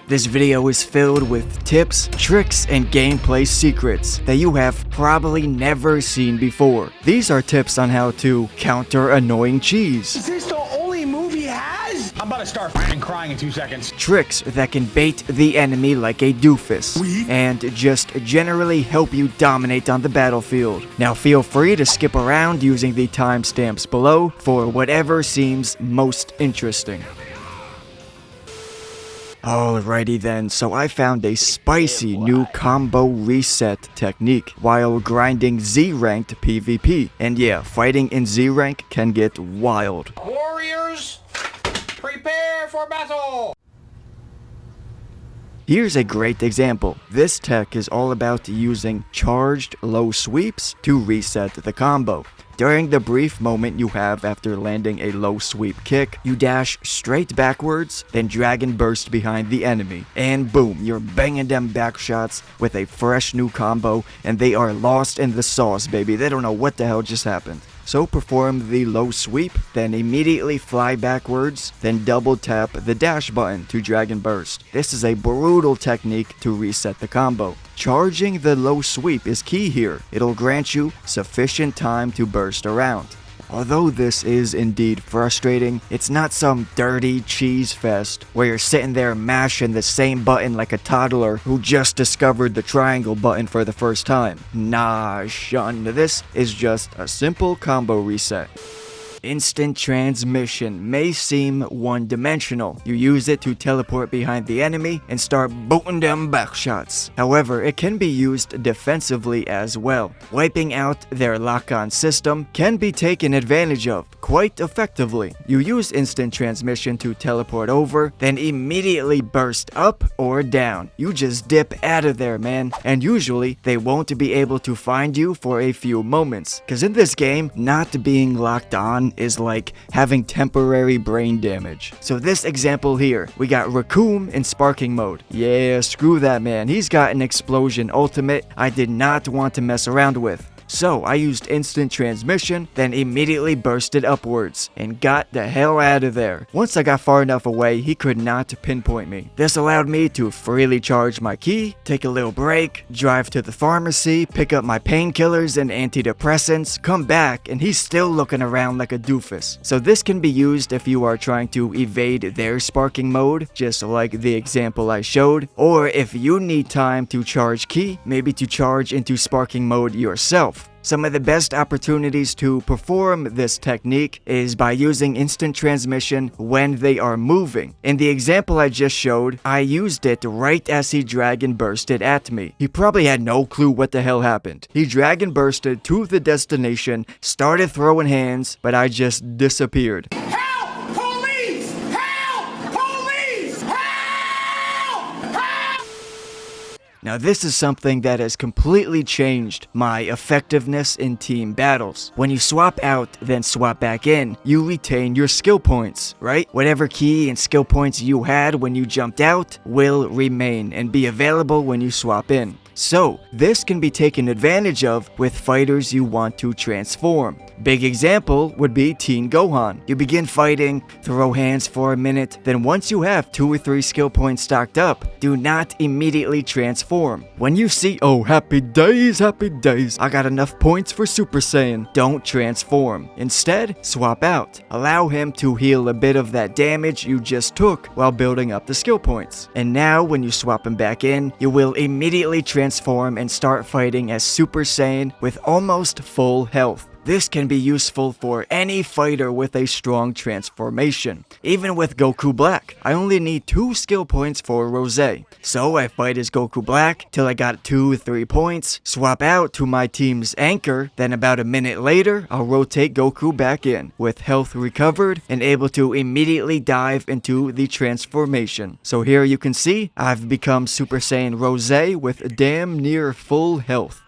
This video is filled with tips, tricks, and gameplay secrets that you have probably never seen before. These are tips on how to counter annoying cheese. Is this the only move he has? I'm about to start fucking crying in 2 seconds. Tricks that can bait the enemy like a doofus, and just generally help you dominate on the battlefield. Now feel free to skip around using the timestamps below for whatever seems most interesting. Alrighty then, so I found a spicy new combo reset technique while grinding Z-ranked PvP. And yeah, fighting in Z-rank can get wild. Warriors, prepare for battle! Here's a great example. This tech is all about using charged low sweeps to reset the combo. During the brief moment you have after landing a low sweep kick, you dash straight backwards, then dragon burst behind the enemy. And boom, you're banging them back shots with a fresh new combo, and they are lost in the sauce, baby. They don't know what the hell just happened. So perform the low sweep, then immediately fly backwards, then double tap the dash button to dragon burst. This is a brutal technique to reset the combo. Charging the low sweep is key here. It'll grant you sufficient time to burst around. Although this is indeed frustrating, it's not some dirty cheese fest where you're sitting there mashing the same button like a toddler who just discovered the triangle button for the first time. Nah, shun, this is just a simple combo reset. Instant transmission may seem one-dimensional. You use it to teleport behind the enemy and start booting them back shots. However, it can be used defensively as well. Wiping out their lock-on system can be taken advantage of quite effectively. You use instant transmission to teleport over, then immediately burst up or down. You just dip out of there, man. And usually, they won't be able to find you for a few moments. Cause in this game, not being locked on is like having temporary brain damage. So this example here, we got Raccoon in sparking mode. Yeah, screw that, man. He's got an explosion ultimate I did not want to mess around with. So I used instant transmission, then immediately bursted upwards and got the hell out of there. Once I got far enough away, he could not pinpoint me. This allowed me to freely charge my ki, take a little break, drive to the pharmacy, pick up my painkillers and antidepressants, come back, and he's still looking around like a doofus. So this can be used if you are trying to evade their sparking mode, just like the example I showed, or if you need time to charge ki, maybe to charge into sparking mode yourself. Some of the best opportunities to perform this technique is by using instant transmission when they are moving. In the example I just showed, I used it right as he dragon bursted at me. He probably had no clue what the hell happened. He dragon bursted to the destination, started throwing hands, but I just disappeared. Help! Police! Help! Police! Help! Help! Now this is something that has completely changed my effectiveness in team battles. When you swap out, then swap back in, you retain your skill points, right? Whatever key and skill points you had when you jumped out will remain and be available when you swap in. So, this can be taken advantage of with fighters you want to transform. Big example would be Teen Gohan. You begin fighting, throw hands for a minute, then once you have 2 or 3 skill points stocked up, do not immediately transform. When you see, oh happy days, I got enough points for Super Saiyan, don't transform. Instead, swap out. Allow him to heal a bit of that damage you just took while building up the skill points. And now when you swap him back in, you will immediately transform and start fighting as Super Saiyan with almost full health. This can be useful for any fighter with a strong transformation. Even with Goku Black, I only need 2 skill points for Rose. So I fight as Goku Black till I got 2 or 3 points, swap out to my team's anchor, then about a minute later, I'll rotate Goku back in, with health recovered and able to immediately dive into the transformation. So here you can see, I've become Super Saiyan Rose with damn near full health.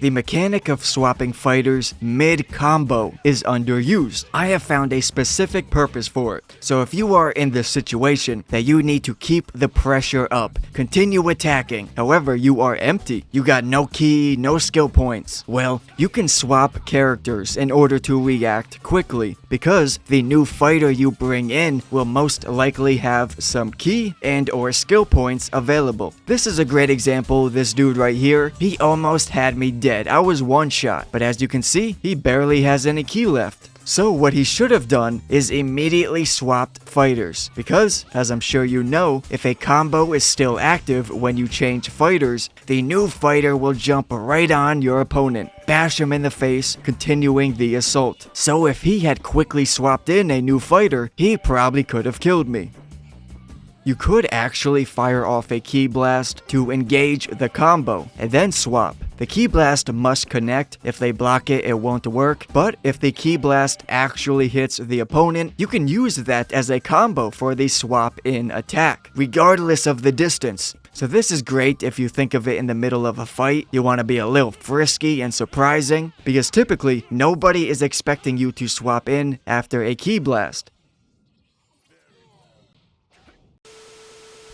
the mechanic of swapping fighters mid-combo is underused. I have found a specific purpose for it. So if you are in this situation that you need to keep the pressure up, continue attacking, however you are empty, you got no ki, no skill points, well, you can swap characters in order to react quickly, because the new fighter you bring in will most likely have some ki and or skill points available. This is a great example. This dude right here, he almost had me dead. I was one shot, but as you can see, he barely has any ki left. So what he should have done is immediately swapped fighters, because, as I'm sure you know, if a combo is still active when you change fighters, the new fighter will jump right on your opponent, bash him in the face, continuing the assault. So if he had quickly swapped in a new fighter, he probably could have killed me. You could actually fire off a ki blast to engage the combo, and then swap. The ki blast must connect. If they block it, it won't work. But if the ki blast actually hits the opponent, you can use that as a combo for the swap in attack, regardless of the distance. So this is great if you think of it in the middle of a fight. You want to be a little frisky and surprising, because typically nobody is expecting you to swap in after a ki blast.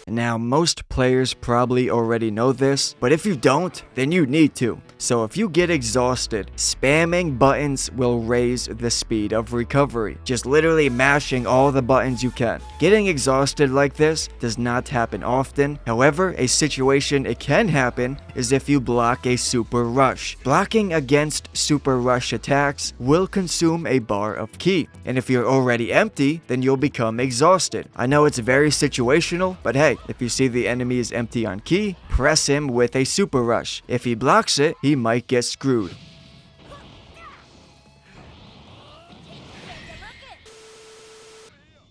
Now, most players probably already know this, but if you don't, then you need to. So if you get exhausted, spamming buttons will raise the speed of recovery. Just literally mashing all the buttons you can. Getting exhausted like this does not happen often. However, a situation it can happen is if you block a super rush. Blocking against super rush attacks will consume a bar of ki. And if you're already empty, then you'll become exhausted. I know it's very situational, but hey, if you see the enemy is empty on ki, press him with a super rush. If he blocks it, he might get screwed.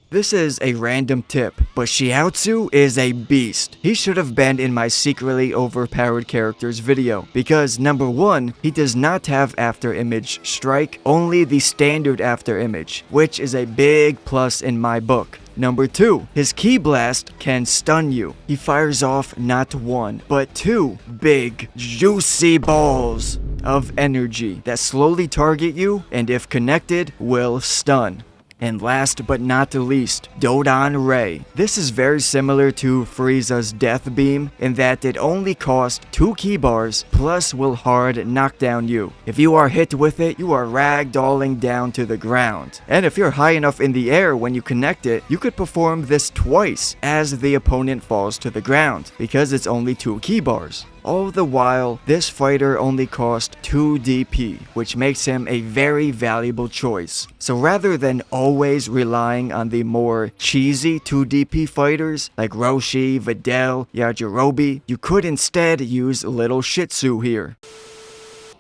This is a random tip, but Shiaotsu is a beast. He should have been in my secretly overpowered characters video, because number 1, he does not have after image strike, only the standard after image, which is a big plus in my book. Number 2, his ki blast can stun you. He fires off not 1, but 2 big, juicy balls of energy that slowly target you, and if connected, will stun. And last but not least, Dodon Ray. This is very similar to Frieza's Death Beam in that it only costs 2 ki bars plus will hard knock down you. If you are hit with it, you are ragdolling down to the ground. And if you're high enough in the air when you connect it, you could perform this twice as the opponent falls to the ground, because it's only 2 ki bars. All the while, this fighter only cost 2 DP, which makes him a very valuable choice. So rather than always relying on the more cheesy 2 DP fighters like Roshi, Videl, Yajirobe, you could instead use Little Shih Tzu here.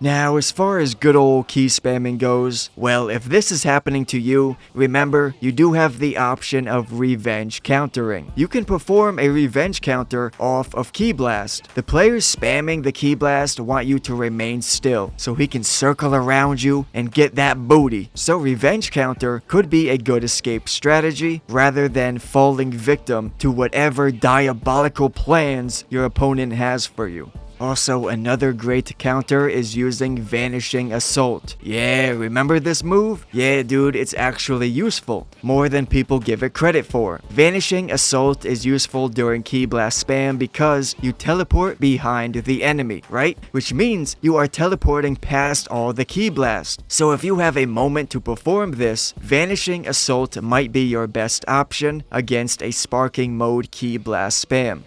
Now, as far as good old ki spamming goes, well, if this is happening to you, remember, you do have the option of revenge countering. You can perform a revenge counter off of ki blast. The players spamming the ki blast want you to remain still, so he can circle around you and get that booty. So revenge counter could be a good escape strategy, rather than falling victim to whatever diabolical plans your opponent has for you. Also, another great counter is using Vanishing Assault. Yeah, remember this move? Yeah, dude, it's actually useful. More than people give it credit for. Vanishing Assault is useful during ki blast spam because you teleport behind the enemy, right? Which means you are teleporting past all the ki blast. So if you have a moment to perform this, Vanishing Assault might be your best option against a sparking mode ki blast spam.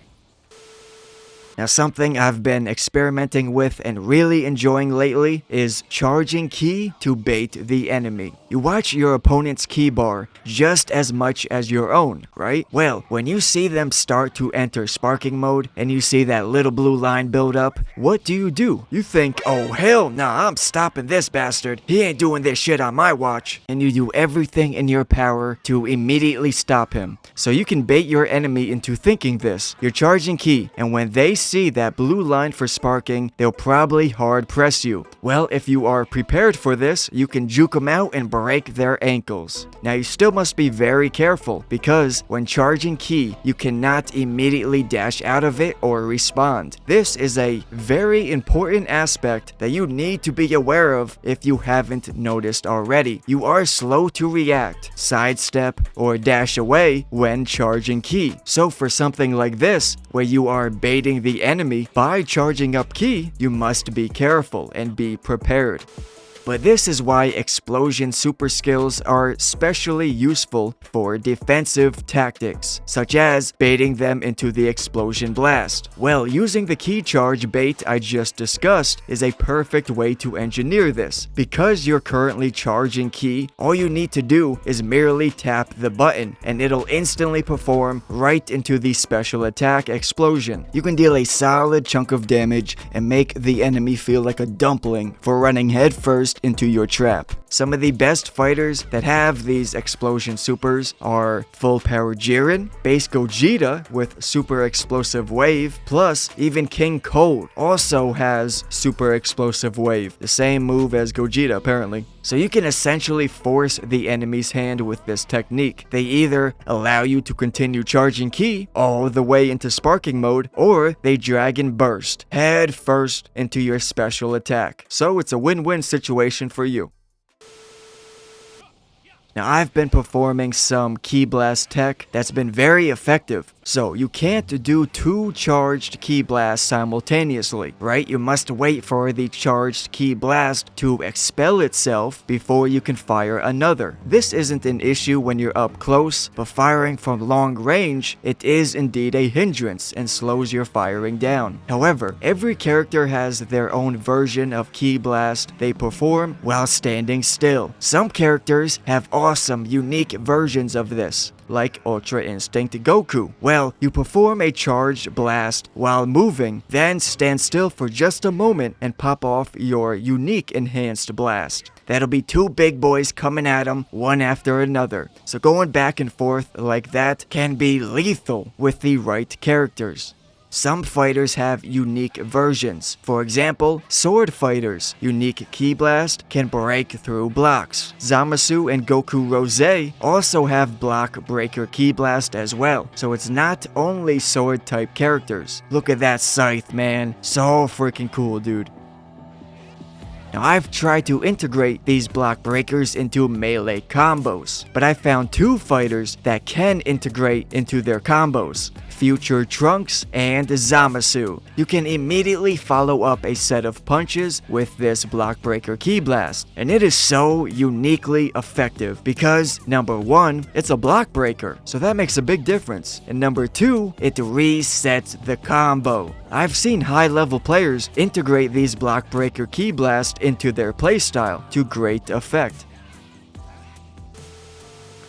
Now, something I've been experimenting with and really enjoying lately is charging ki to bait the enemy. You watch your opponent's ki bar just as much as your own, right? Well, when you see them start to enter sparking mode and you see that little blue line build up, what do? You think, oh hell nah, I'm stopping this bastard. He ain't doing this shit on my watch. And you do everything in your power to immediately stop him. So you can bait your enemy into thinking this. You're charging ki, and when they see that blue line for sparking, they'll probably hard press you. Well, if you are prepared for this, you can juke them out and break their ankles. Now you still must be very careful because when charging ki, you cannot immediately dash out of it or respond. This is a very important aspect that you need to be aware of if you haven't noticed already. You are slow to react, sidestep, or dash away when charging ki. So for something like this, where you are baiting the enemy by charging up ki, you must be careful and be prepared. But this is why explosion super skills are especially useful for defensive tactics, such as baiting them into the explosion blast. Well, using the key charge bait I just discussed is a perfect way to engineer this. Because you're currently charging ki, all you need to do is merely tap the button and it'll instantly perform right into the special attack explosion. You can deal a solid chunk of damage and make the enemy feel like a dumpling for running headfirst into your trap. Some of the best fighters that have these explosion supers are Full Power Jiren, Base Gogeta with Super Explosive Wave, plus even King Cold also has Super Explosive Wave, the same move as Gogeta apparently. So you can essentially force the enemy's hand with this technique. They either allow you to continue charging ki all the way into sparking mode, or they dragon burst head first into your special attack. So it's a win-win situation for you. Now I've been performing some Ki Blast tech that's been very effective. So you can't do two charged Ki Blasts simultaneously, right? You must wait for the charged Ki Blast to expel itself before you can fire another. This isn't an issue when you're up close, but firing from long range, it is indeed a hindrance and slows your firing down. However, every character has their own version of Ki Blast they perform while standing still. Some characters have awesome, unique versions of this, like Ultra Instinct Goku. Well, you perform a charged blast while moving, then stand still for just a moment and pop off your unique enhanced blast. That'll be two big boys coming at them one after another. So going back and forth like that can be lethal with the right characters. Some fighters have unique versions. For example, sword fighters' unique Ki Blast can break through blocks. Zamasu and Goku Rose also have block breaker Ki Blast as well. So it's not only sword type characters. Look at that scythe, man. So freaking cool, dude. Now I've tried to integrate these block breakers into melee combos, but I found two fighters that can integrate into their combos. Future Trunks and Zamasu. You can immediately follow up a set of punches with this block breaker Ki Blast, and it is so uniquely effective because number one, it's a block breaker, so that makes a big difference, and number two, it resets the combo. I've seen high-level players integrate these block breaker Ki Blast into their playstyle to great effect.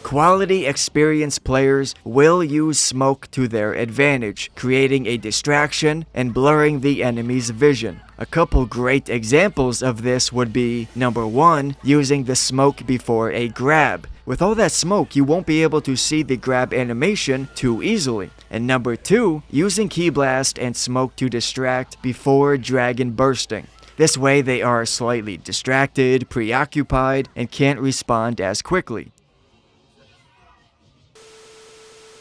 Quality experienced players will use smoke to their advantage, creating a distraction and blurring the enemy's vision. A couple great examples of this would be, number one, using the smoke before a grab. With all that smoke, you won't be able to see the grab animation too easily. And number two, using Ki Blast and smoke to distract before dragon bursting. This way they are slightly distracted, preoccupied, and can't respond as quickly.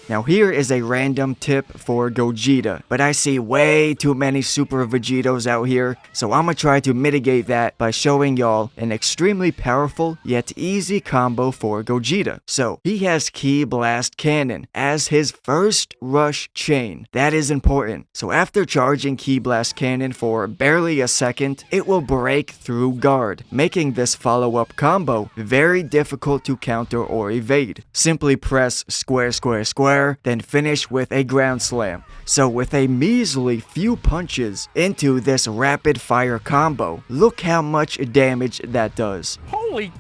Now here is a random tip for Gogeta, but I see way too many Super Vegetos out here, so I'ma try to mitigate that by showing y'all an extremely powerful yet easy combo for Gogeta. So he has Ki Blast Cannon as his first rush chain. That is important. So after charging Ki Blast Cannon for barely a second, it will break through guard, making this follow-up combo very difficult to counter or evade. Simply press square, square, square, then finish with a ground slam. So with a measly few punches into this rapid fire combo, look how much damage that does. Holy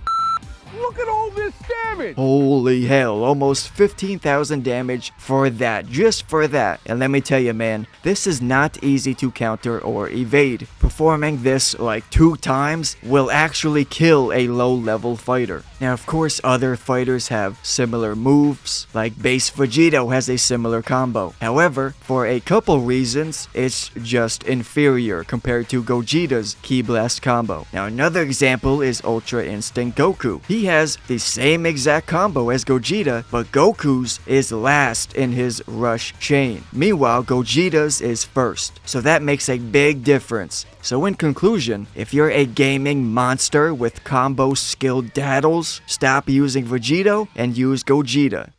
look at all this damage? Holy hell, almost 15,000 damage for that, just for that. And let me tell you, man, this is not easy to counter or evade. Performing this like 2 times will actually kill a low-level fighter. Now, of course, other fighters have similar moves, like base Vegito has a similar combo. However, for a couple reasons, it's just inferior compared to Gogeta's Ki Blast combo. Now, another example is Ultra Instinct Goku. He has the same exact combo as Gogeta, but Goku's is last in his rush chain. Meanwhile, Gogeta's is first. So that makes a big difference. So in conclusion, if you're a gaming monster with combo skill daddles, stop using Vegito and use Gogeta.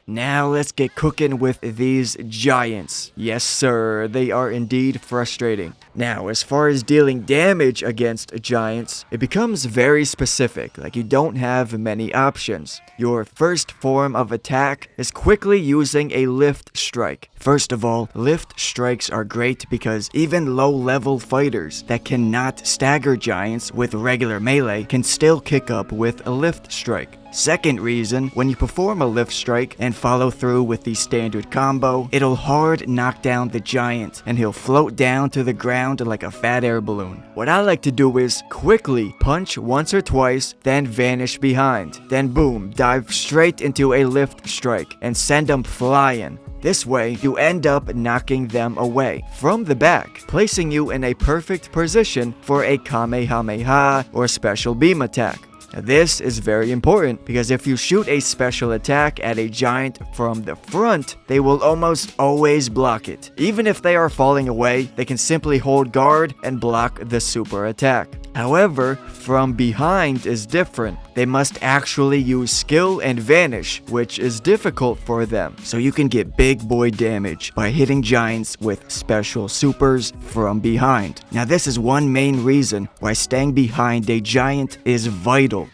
Now let's get cooking with these giants. Yes sir, they are indeed frustrating. Now, as far as dealing damage against giants, it becomes very specific, like you don't have many options. Your first form of attack is quickly using a lift strike. First of all, lift strikes are great because even low-level fighters that cannot stagger giants with regular melee can still kick up with a lift strike. Second reason, when you perform a lift strike and follow through with the standard combo, it'll hard knock down the giant and he'll float down to the ground like a fat air balloon. What I like to do is quickly punch once or twice, then vanish behind. Then boom, dive straight into a lift strike and send them flying. This way, you end up knocking them away from the back, placing you in a perfect position for a Kamehameha or special beam attack. Now, this is very important because if you shoot a special attack at a giant from the front, they will almost always block it. Even if they are falling away, they can simply hold guard and block the super attack. However, from behind is different. They must actually use skill and vanish, which is difficult for them. So you can get big boy damage by hitting giants with special supers from behind. Now this is one main reason why staying behind a giant is vital.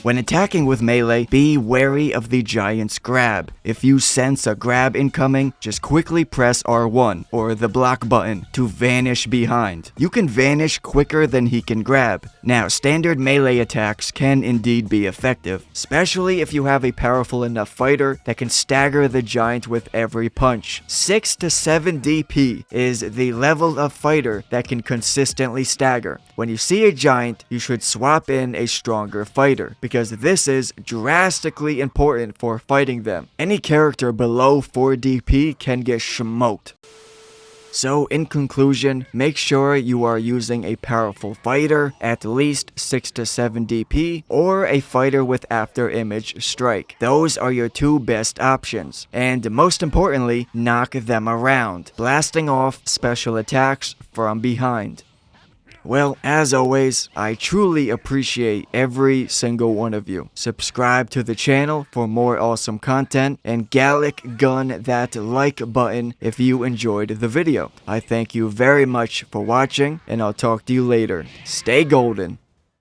When attacking with melee, be wary of the giant's grab. If you sense a grab incoming, just quickly press R1 or the block button to vanish behind. You can vanish quicker than he can grab. Now, standard melee attacks can indeed be effective, especially if you have a powerful enough fighter that can stagger the giant with every punch. 6 to 7 DP is the level of fighter that can consistently stagger. When you see a giant, you should swap in a stronger fighter, because this is drastically important for fighting them. Any character below 4 DP can get smoked. So in conclusion, make sure you are using a powerful fighter, at least 6 to 7 DP, or a fighter with after image strike. Those are your 2 best options. And most importantly, knock them around, blasting off special attacks from behind. Well, as always, I truly appreciate every single one of you. Subscribe to the channel for more awesome content, and Gallic gun that like button if you enjoyed the video. I thank you very much for watching, and I'll talk to you later. Stay golden.